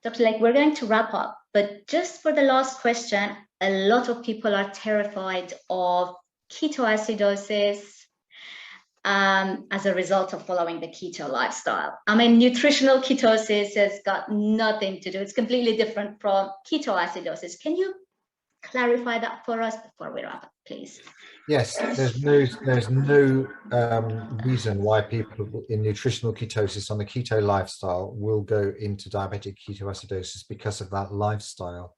Dr. Lake, we're going to wrap up, but just for the last question, a lot of people are terrified of ketoacidosis as a result of following the keto lifestyle. I mean, nutritional ketosis has got nothing to do. It's completely different from ketoacidosis. Can you clarify that for us before we wrap up, please? Yes, there's no reason why people in nutritional ketosis on the keto lifestyle will go into diabetic ketoacidosis because of that lifestyle.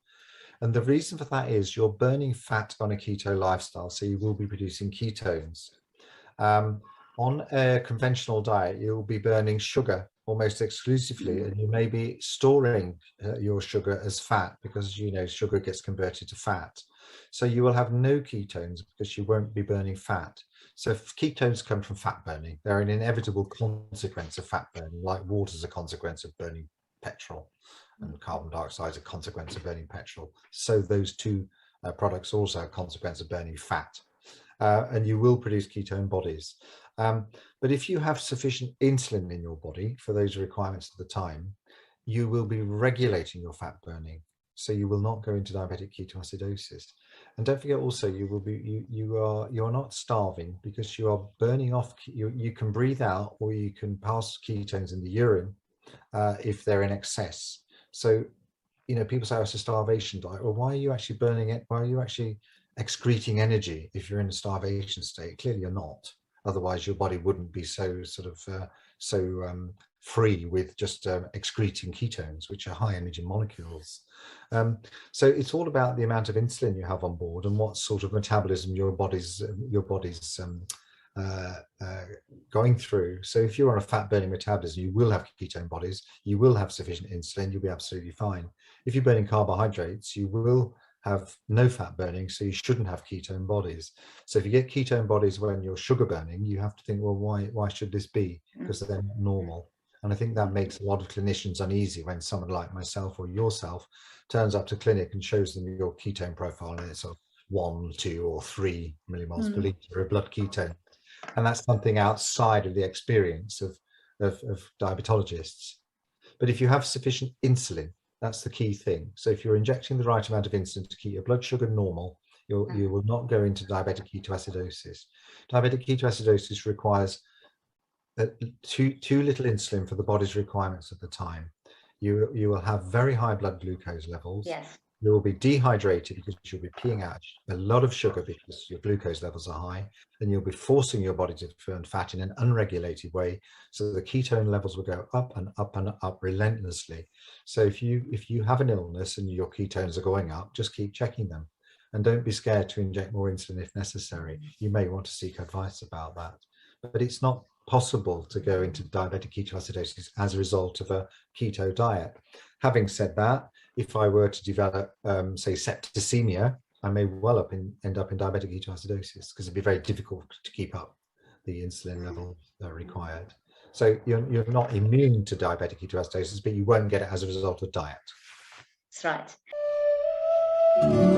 And the reason for that is you're burning fat on a keto lifestyle, so you will be producing ketones. On a conventional diet, you'll be burning sugar almost exclusively, and you may be storing your sugar as fat because, you know, sugar gets converted to fat. So you will have no ketones because you won't be burning fat. So ketones come from fat burning. They're an inevitable consequence of fat burning, like water is a consequence of burning petrol and carbon dioxide is a consequence of burning petrol. So those two products also are a consequence of burning fat. And you will produce ketone bodies. But if you have sufficient insulin in your body for those requirements at the time, you will be regulating your fat burning. So you will not go into diabetic ketoacidosis. And don't forget also, you are not starving because you are burning off, you can breathe out or you can pass ketones in the urine if they're in excess. So, you know, people say, oh, it's a starvation diet. Well, why are you actually burning it? Why are you actually excreting energy if you're in a starvation state? Clearly you're not. Otherwise your body wouldn't be so sort of free with just excreting ketones, which are high energy molecules. So it's all about the amount of insulin you have on board and what sort of metabolism your body's going through. So if you're on a fat burning metabolism, you will have ketone bodies, you will have sufficient insulin, you'll be absolutely fine. If you're burning carbohydrates, you will have no fat burning, so you shouldn't have ketone bodies. So if you get ketone bodies when you're sugar burning, you have to think, well, why should this be? Because they're not normal. And I think that makes a lot of clinicians uneasy when someone like myself or yourself turns up to clinic and shows them your ketone profile and it's sort of 1, 2 or 3 millimoles per litre of blood ketone. And that's something outside of the experience of diabetologists. But if you have sufficient insulin, that's the key thing. So if you're injecting the right amount of insulin to keep your blood sugar normal, you will not go into diabetic ketoacidosis. Diabetic ketoacidosis requires too little insulin for the body's requirements at the time. You will have very high blood glucose levels. Yes. You will be dehydrated because you'll be peeing out a lot of sugar because your glucose levels are high, and you'll be forcing your body to burn fat in an unregulated way. So the ketone levels will go up and up and up relentlessly. So if you have an illness and your ketones are going up, just keep checking them. And don't be scared to inject more insulin if necessary. You may want to seek advice about that. But it's not possible to go into diabetic ketoacidosis as a result of a keto diet. Having said that, if I were to develop, say, septicemia, I may well end up in diabetic ketoacidosis because it'd be very difficult to keep up the insulin levels required. So you're not immune to diabetic ketoacidosis, but you won't get it as a result of diet. That's right.